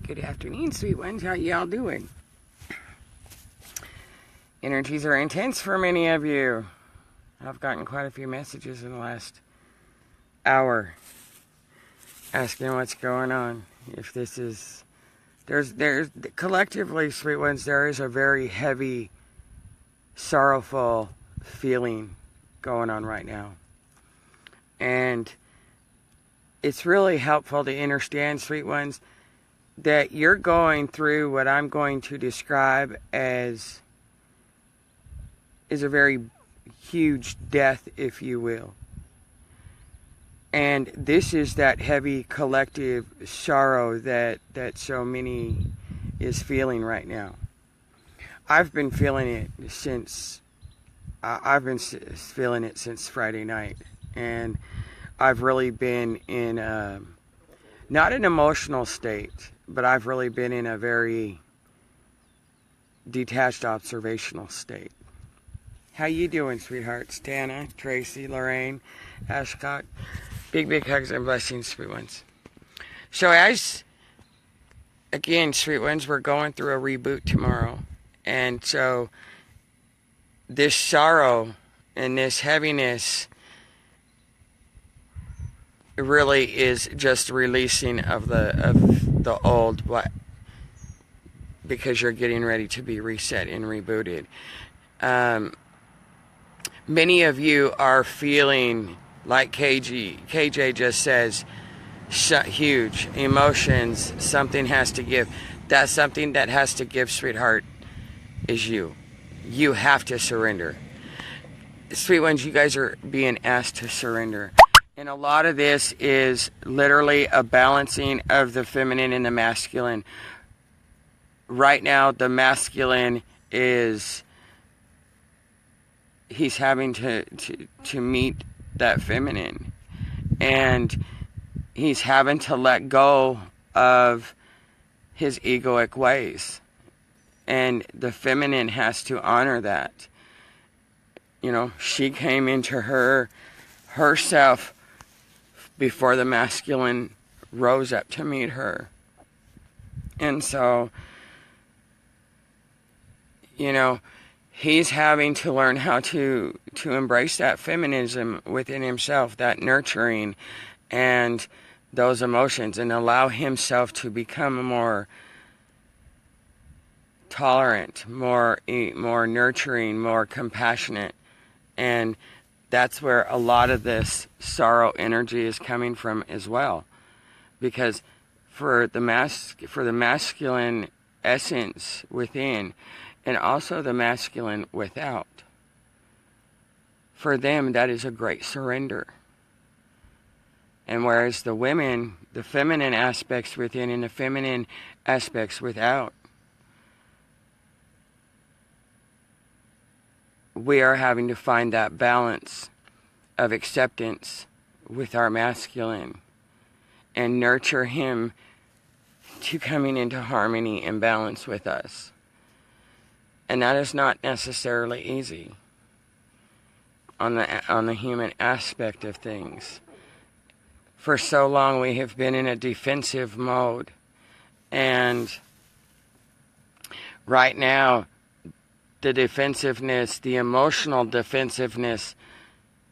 Good afternoon, sweet ones. How y'all doing? Energies are intense for many of you. I've gotten quite a few messages in the last hour asking what's going on. If this is... There's collectively, sweet ones, there is a very heavy, sorrowful feeling going on right now. And it's really helpful to understand, sweet ones, that you're going through what I'm going to describe as is a very huge death, if you will. And this is that heavy collective sorrow that so many is feeling right now. I've been feeling it since Friday night, and I've really been in not an emotional state, but I've really been in a very detached observational state. How you doing, sweethearts? Tana, Tracy, Lorraine, Ashcott. Big hugs and blessings, sweet ones. So again, sweet ones, we're going through a reboot tomorrow. And so this sorrow and this heaviness really is just releasing of the old, because you're getting ready to be reset and rebooted. Many of you are feeling, like KJ just says, huge emotions. Something has to give. That's something that has to give, sweetheart, is you. You have to surrender. Sweet ones, you guys are being asked to surrender. And a lot of this is literally a balancing of the feminine and the masculine. Right now, the masculine is... he's having to meet that feminine, and he's having to let go of his egoic ways, and the feminine has to honor that. You know, she came into herself before the masculine rose up to meet her. And so, you know, he's having to learn how to embrace that feminism within himself, that nurturing and those emotions, and allow himself to become more tolerant, more nurturing, more compassionate. And that's where a lot of this sorrow energy is coming from as well. Because for the masculine essence within, and also the masculine without, for them that is a great surrender. And whereas the women, the feminine aspects within and the feminine aspects without, we are having to find that balance of acceptance with our masculine and nurture him to coming into harmony and balance with us. And that is not necessarily easy on the human aspect of things. For so long we have been in a defensive mode, and right now the defensiveness, the emotional defensiveness,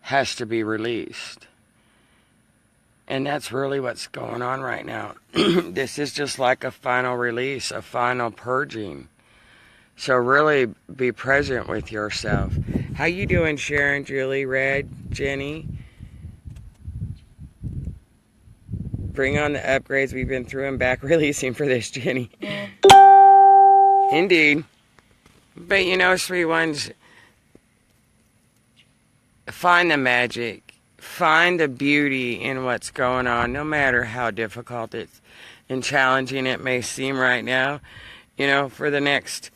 has to be released. And that's really what's going on right now. This is just like a final release, a final purging. So really be present with yourself. How you doing, Sharon, Julie, Red, Jenny? Bring on the upgrades. We've been through and back releasing for this, Jenny. Yeah. Indeed. But you know, sweet ones, find the magic. Find the beauty in what's going on, no matter how difficult and challenging it may seem right now. You know, for the next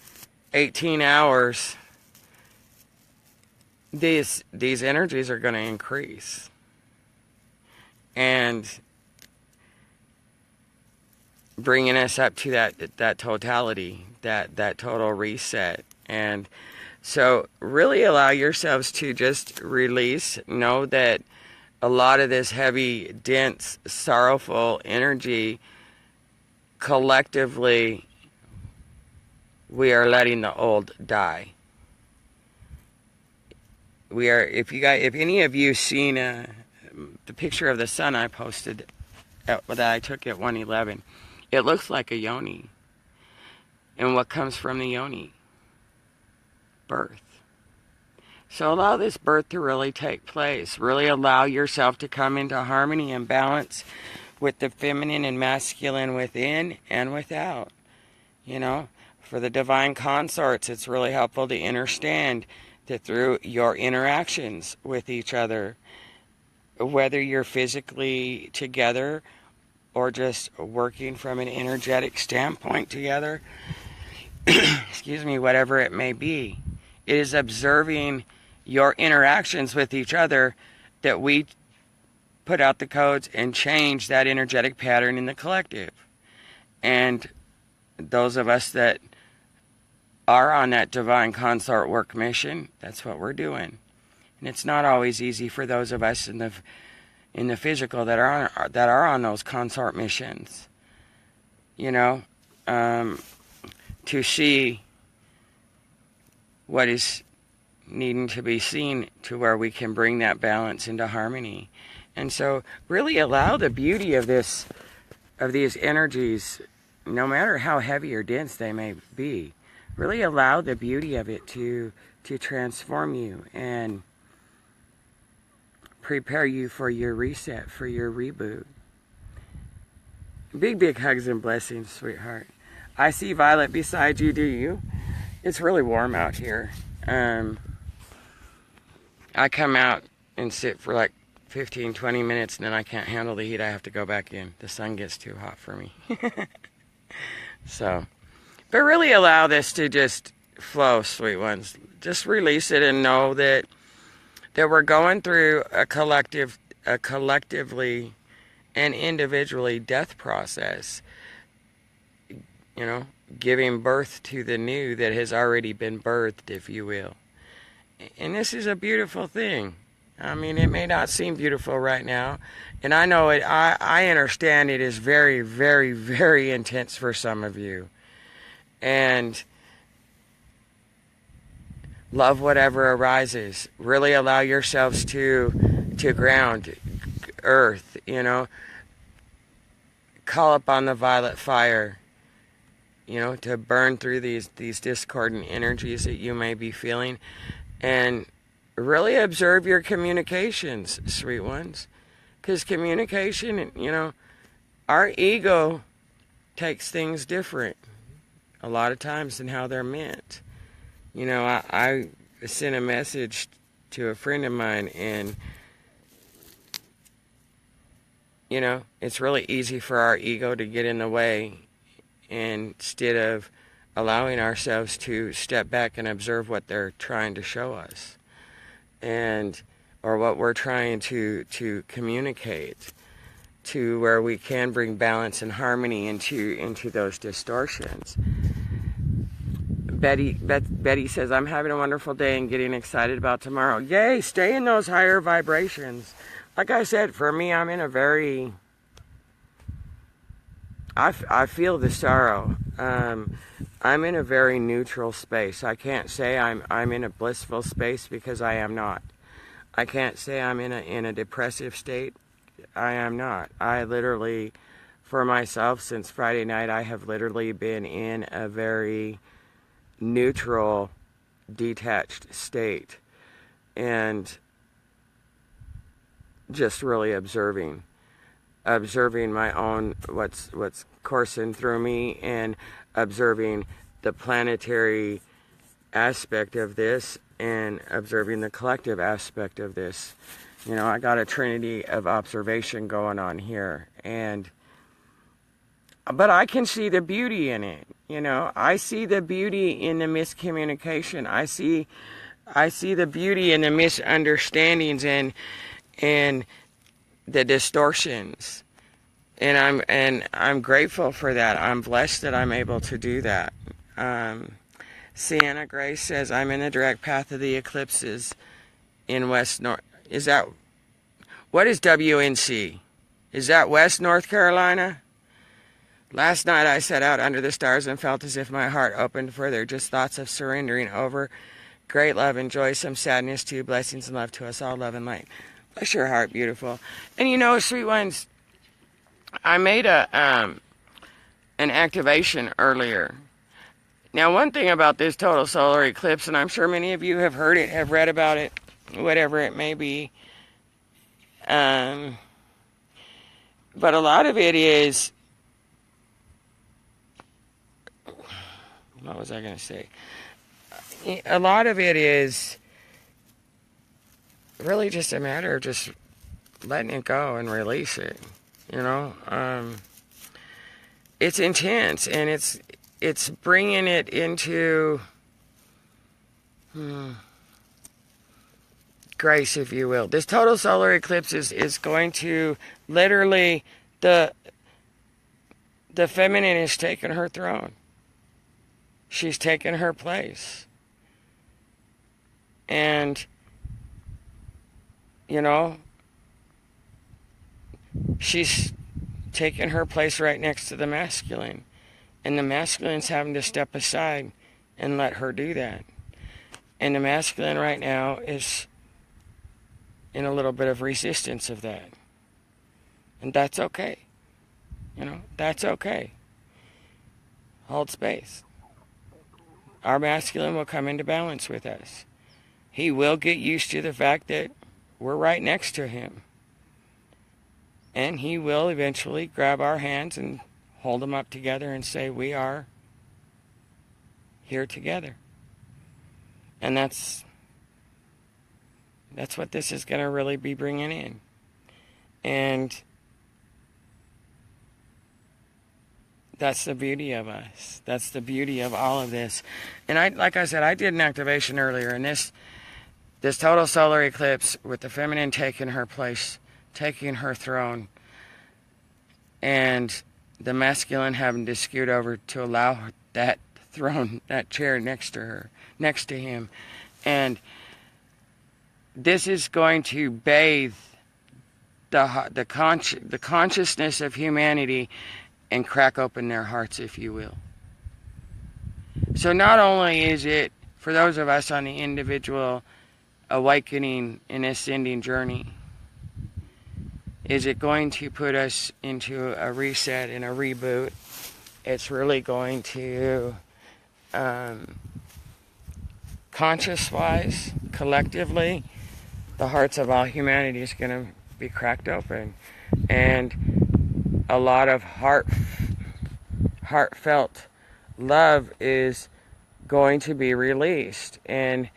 18 hours, these energies are going to increase. And bringing us up to that totality, that total reset. And so really allow yourselves to just release. Know that a lot of this heavy, dense, sorrowful energy collectively, we are letting the old die. We are, if any of you seen the picture of the sun I posted that I took at 111, it looks like a yoni. And what comes from the yoni? Birth. So allow this birth to really take place. Really allow yourself to come into harmony and balance with the feminine and masculine within and without. You know, for the divine consorts, it's really helpful to understand that through your interactions with each other, whether you're physically together or just working from an energetic standpoint together, excuse me, whatever it may be, it is observing your interactions with each other that we put out the codes and change that energetic pattern in the collective. And those of us that are on that divine consort work mission, that's what we're doing. And it's not always easy for those of us in the physical that are on those consort missions, you know, to see what is needing to be seen to where we can bring that balance into harmony. And so really allow the beauty of these energies, no matter how heavy or dense they may be, really allow the beauty of it to transform you and prepare you for your reset, for your reboot. Big, big hugs and blessings, sweetheart. I see Violet beside you, do you? It's really warm out here. I come out and sit for like 15, 20 minutes and then I can't handle the heat. I have to go back in. The sun gets too hot for me. So, but really allow this to just flow, sweet ones. Just release it and know that we're going through a collectively and individually death process. You know, giving birth to the new that has already been birthed, if you will. And this is a beautiful thing. I mean, it may not seem beautiful right now, and I know it. I understand it is very, very, very intense for some of you. And love whatever arises. Really allow yourselves to ground earth, you know. Call upon the violet fire, you know, to burn through these discordant energies that you may be feeling. And really observe your communications, sweet ones. Because communication, you know, our ego takes things different a lot of times than how they're meant. You know, I sent a message to a friend of mine, and you know, it's really easy for our ego to get in the way instead of allowing ourselves to step back and observe what they're trying to show us, or what we're trying to communicate, to where we can bring balance and harmony into those distortions. Betty says, I'm having a wonderful day and getting excited about tomorrow. Yay, stay in those higher vibrations. Like I said, for me, I'm in a very... I feel the sorrow. I'm in a very neutral space. I can't say I'm in a blissful space, because I am not. I can't say I'm in a depressive state. I am not. I literally, for myself, since Friday night, I have literally been in a very neutral, detached state, and just really observing my own what's coursing through me, and observing the planetary aspect of this, and observing the collective aspect of this. You know, I got a trinity of observation going on here, but I can see the beauty in it. You know, I see the beauty in the miscommunication. I see the beauty in the misunderstandings and the distortions. And I'm grateful for that. I'm blessed that I'm able to do that. Sienna Grace says, I'm in the direct path of the eclipses in West North. What is WNC? Is that West North Carolina? Last night I sat out under the stars and felt as if my heart opened further. Just thoughts of surrendering over. Great love and joy, some sadness too. Blessings and love to us all. Love and light. Bless your heart, beautiful. And you know, sweet ones, I made an activation earlier. Now, one thing about this total solar eclipse, and I'm sure many of you have heard it, have read about it, whatever it may be, but a lot of it is, what was I going to say? A lot of it is really just a matter of just letting it go and release it, you know? It's intense, and it's bringing it into grace, if you will. This total solar eclipse is going to literally, the feminine is taking her throne. She's taken her place. And, you know, she's taken her place right next to the masculine. And the masculine's having to step aside and let her do that. And the masculine right now is in a little bit of resistance of that. And that's okay. You know, that's okay. Hold space. Our masculine will come into balance with us. He will get used to the fact that we're right next to him. And he will eventually grab our hands and hold them up together and say, we are here together. And that's what this is going to really be bringing in. And that's the beauty of us. That's the beauty of all of this. And like I said, I did an activation earlier, and this total solar eclipse with the feminine taking her place, taking her throne, and the masculine having to scoot over to allow that throne, that chair next to him. And this is going to bathe the consciousness of humanity and crack open their hearts, if you will. So not only is it, for those of us on the individual awakening and ascending journey, is it going to put us into a reset and a reboot? It's really going to, conscious-wise, collectively, the hearts of all humanity is going to be cracked open. And a lot of heartfelt love is going to be released. And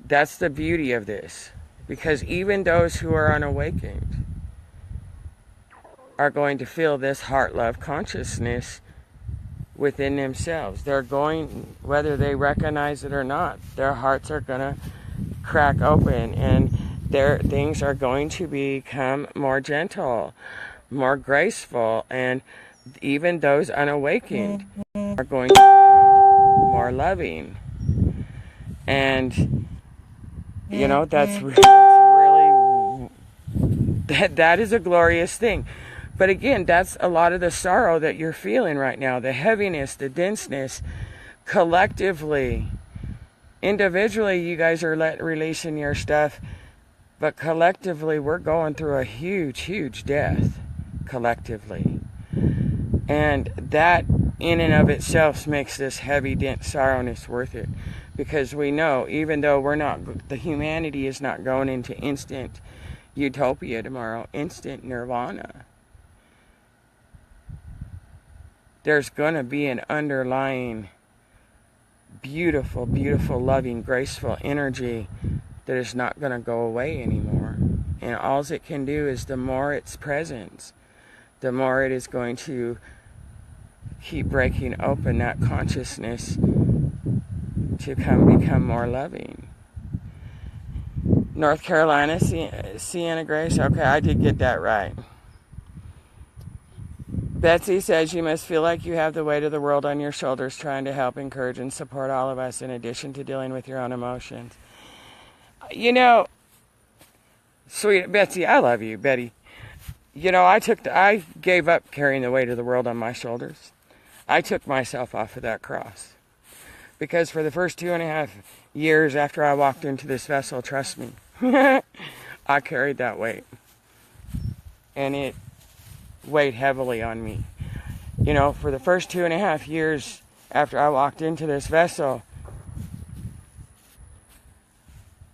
that's the beauty of this. Because even those who are unawakened are going to feel this heart love consciousness within themselves. They're going, whether they recognize it or not, their hearts are going to crack open, and their things are going to become more gentle, more graceful, and even those unawakened are going to become more loving. And you know, that is a glorious thing. But again, that's a lot of the sorrow that you're feeling right now, the heaviness, the denseness. Collectively, individually, you guys are releasing your stuff, but collectively, we're going through a huge, huge death, collectively. And that, in and of itself, makes this heavy, dense sorrowness worth it. Because we know, even though the humanity is not going into instant utopia tomorrow, instant nirvana, there's going to be an underlying beautiful, beautiful, loving, graceful energy that is not going to go away anymore. And all it can do is, the more its presence, the more it is going to keep breaking open that consciousness to become more loving. North Carolina, Sienna Grace. Okay, I did get that right. Betsy says, you must feel like you have the weight of the world on your shoulders, trying to help, encourage, and support all of us, in addition to dealing with your own emotions. You know, sweet Betsy, I love you, Betty. You know, I gave up carrying the weight of the world on my shoulders. I took myself off of that cross. Because for the first 2.5 years after I walked into this vessel, trust me, I carried that weight. And it weighed heavily on me. You know, for the first 2.5 years after I walked into this vessel,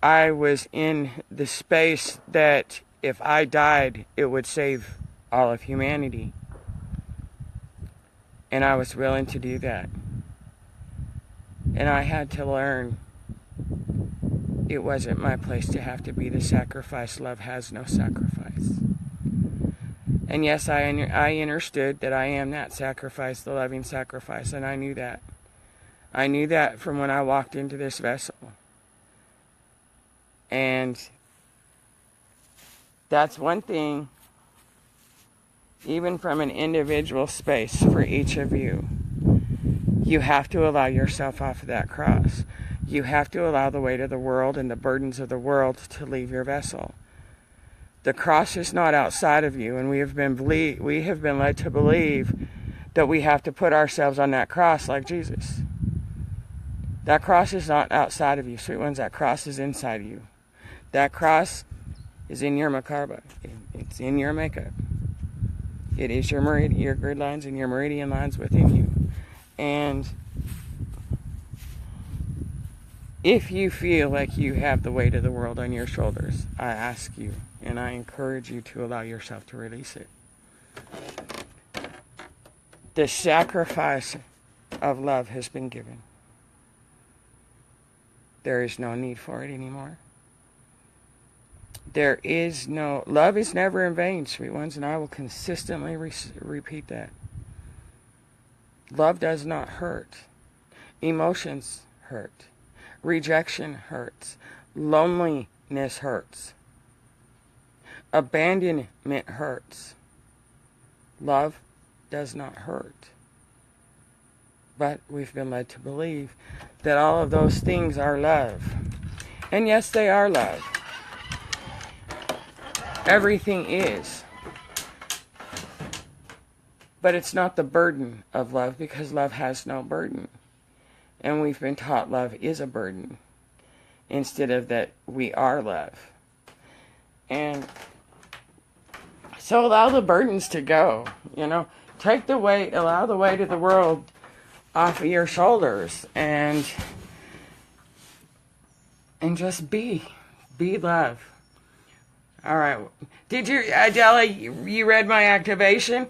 I was in the space that if I died, it would save all of humanity. And I was willing to do that. And I had to learn it wasn't my place to have to be the sacrifice. Love has no sacrifice. And yes, I understood that I am that sacrifice, the loving sacrifice, and I knew that. I knew that from when I walked into this vessel. And that's one thing, even from an individual space for each of you. You have to allow yourself off of that cross. You have to allow the weight of the world and the burdens of the world to leave your vessel. The cross is not outside of you, and we have been led to believe that we have to put ourselves on that cross like Jesus. That cross is not outside of you, sweet ones. That cross is inside of you. That cross is in your macarba. It's in your makeup. It is your grid lines and your meridian lines within you. And if you feel like you have the weight of the world on your shoulders, I ask you and I encourage you to allow yourself to release it. The sacrifice of love has been given. There is no need for it anymore. Love is never in vain, sweet ones, and I will consistently repeat that. Love does not hurt. Emotions hurt. Rejection hurts. Loneliness hurts. Abandonment hurts. Love does not hurt. But we've been led to believe that all of those things are love. And yes, they are love. Everything is. But it's not the burden of love, because love has no burden. And we've been taught love is a burden instead of that we are love. And so allow the burdens to go, you know. Take the weight, allow the weight of the world off of your shoulders and just be love. All right. Did you, Adela, you read my activation?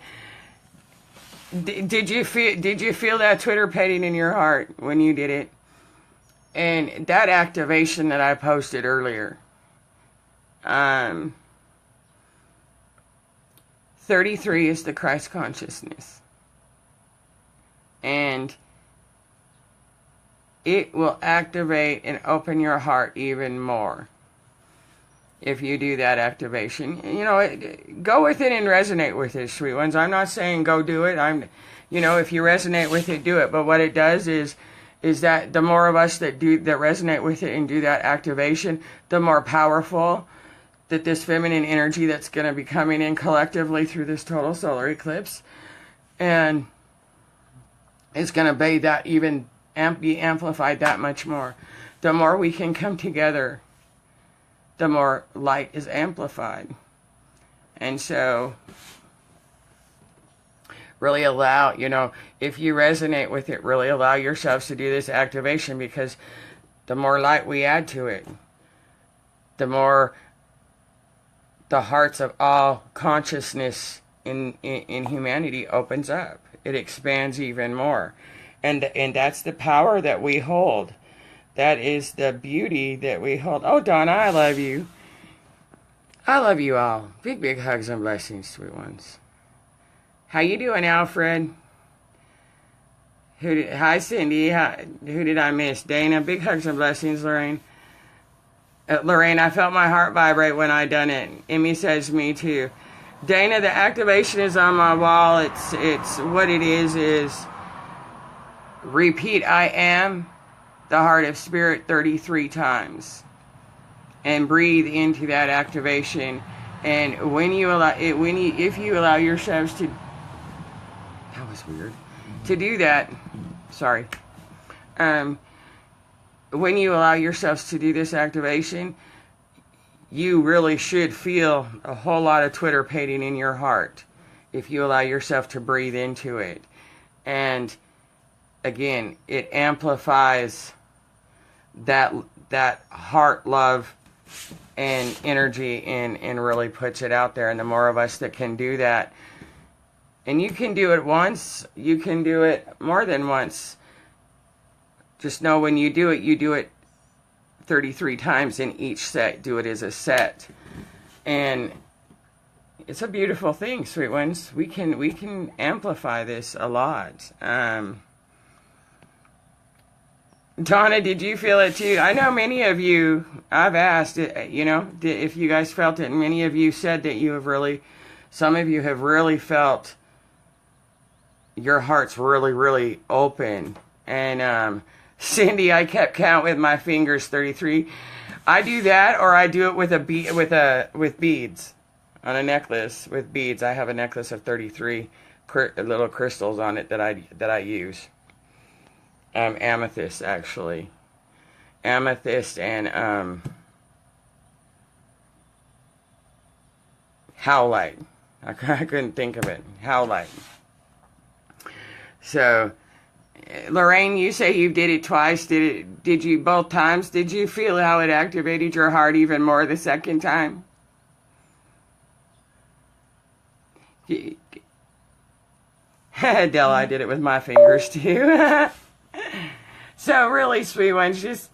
Did you feel that Twitter petting in your heart when you did it? And that activation that I posted earlier, 33 is the Christ consciousness, and it will activate and open your heart even more if you do that activation. You know, go with it and resonate with it, sweet ones. I'm not saying go do it. If you resonate with it, do it. But what it does is that the more of us that resonate with it and do that activation, the more powerful that this feminine energy that's going to be coming in collectively through this total solar eclipse, and it's going to be that even be amplified that much more. The more we can come together, the more light is amplified. And so really allow, if you resonate with it, really allow yourselves to do this activation, because the more light we add to it, the more the hearts of all consciousness in humanity opens up. It expands even more. And that's the power that we hold. That is the beauty that we hold. Oh, Donna, I love you. I love you all. Big, big hugs and blessings, sweet ones. How you doing, Alfred? Hi, Cindy. Who did I miss? Dana. Big hugs and blessings, Lorraine. Lorraine, I felt my heart vibrate when I done it. Emmy says me too. Dana, the activation is on my wall. It's what it is repeat I am the heart of spirit 33 times. And breathe into that activation And when you allow it, if you allow yourselves to, that was weird, to do that, sorry, when you allow yourselves to do this activation, you really should feel a whole lot of Twitter pating in your heart if you allow yourself to breathe into it. And again, it amplifies that heart love and energy and really puts it out there. And the more of us that can do that, and you can do it once, you can do it more than once. Just know when you do it 33 times in each set. Do it as a set. And it's a beautiful thing, sweet ones. We can amplify this a lot. Donna, did you feel it too? I know many of you, I've asked, if you guys felt it, and many of you said that you have really, some of you have really felt your heart's really, really open. And Cindy, I kept count with my fingers, 33. I do that, or I do it with beads on a necklace with beads. I have a necklace of 33 little crystals on it that I use. Amethyst, actually. Amethyst and howlite. I couldn't think of it. Howlite. So, Lorraine, you say you did it twice. Did you both times? Did you feel how it activated your heart even more the second time? Della, I did it with my fingers too. So really, sweet ones, just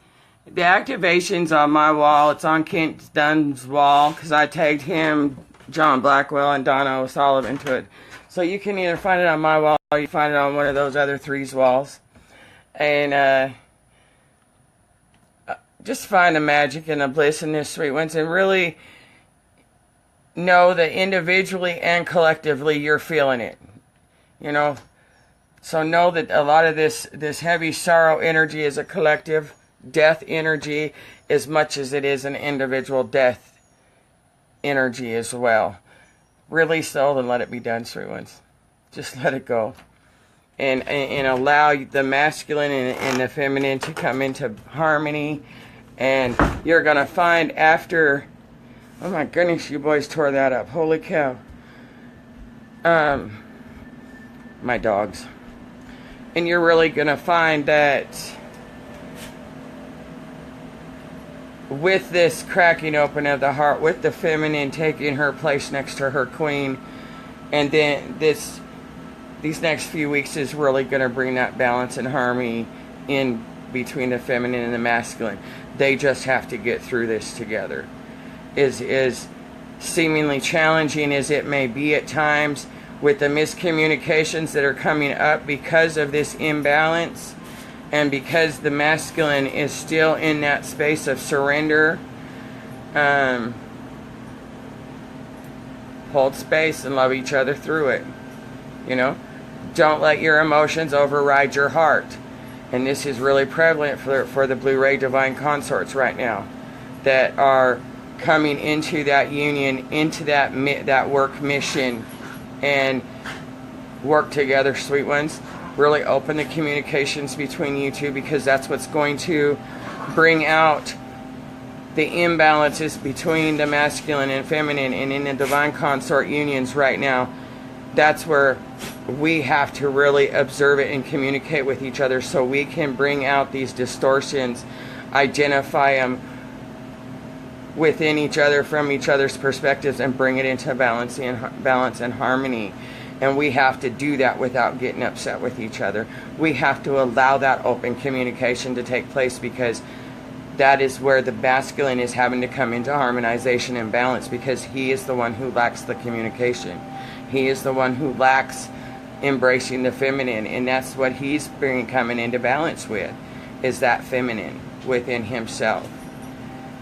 the activation's on my wall. It's on Kent Dunn's wall because I tagged him, John Blackwell, and Donna O'Sullivan to it. So you can either find it on my wall or you find it on one of those other three's walls. And just find the magic and the bliss in this, sweet ones, and really know that individually and collectively you're feeling it. So know that a lot of this heavy sorrow energy is a collective death energy as much as it is an individual death energy as well. Release the old and let it be done, sweet ones. Just let it go. And allow the masculine and the feminine to come into harmony. And you're going to find after... Oh my goodness, you boys tore that up. Holy cow. My dogs. And you're really going to find that with this cracking open of the heart, with the feminine taking her place next to her queen, and then these next few weeks is really going to bring that balance and harmony in between the feminine and the masculine. They just have to get through this together. Is seemingly challenging as it may be at times, with the miscommunications that are coming up because of this imbalance, and because the masculine is still in that space of surrender. Hold space and love each other through it. Don't let your emotions override your heart. And this is really prevalent for the Blu-ray Divine Consorts right now that are coming into that union, into that work mission, and work together, sweet ones. Really open the communications between you two, because that's what's going to bring out the imbalances between the masculine and feminine. And in the divine consort unions right now, that's where we have to really observe it and communicate with each other so we can bring out these distortions, identify them within each other from each other's perspectives, and bring it into balance and harmony. And we have to do that without getting upset with each other. We have to allow that open communication to take place, because that is where the masculine is having to come into harmonization and balance, because he is the one who lacks the communication. He is the one who lacks embracing the feminine, and that's what he's coming into balance with, is that feminine within himself.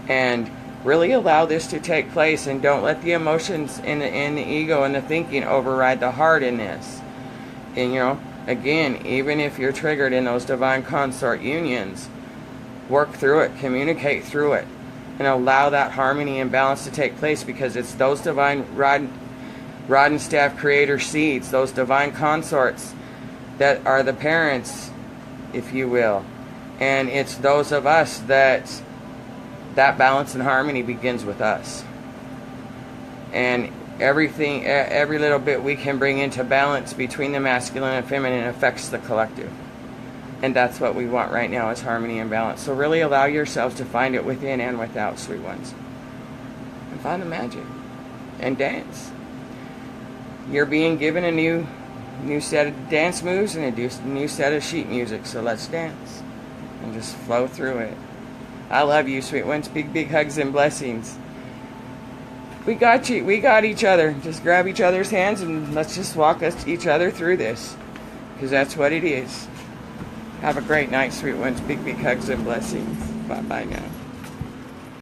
And really allow this to take place, and don't let the emotions and the ego and the thinking override the heart in this. And again, even if you're triggered in those divine consort unions, work through it, communicate through it, and allow that harmony and balance to take place, because it's those divine rod and staff creator seeds, those divine consorts that are the parents, if you will. And it's those of us that balance and harmony begins with us. And everything, every little bit we can bring into balance between the masculine and feminine affects the collective. And that's what we want right now, is harmony and balance. So really allow yourselves to find it within and without, sweet ones. And find the magic. And dance. You're being given a new set of dance moves and a new set of sheet music. So let's dance. And just flow through it. I love you, sweet ones. Big, big hugs and blessings. We got you. We got each other. Just grab each other's hands and let's just walk each other through this. Because that's what it is. Have a great night, sweet ones. Big, big hugs and blessings. Bye-bye now.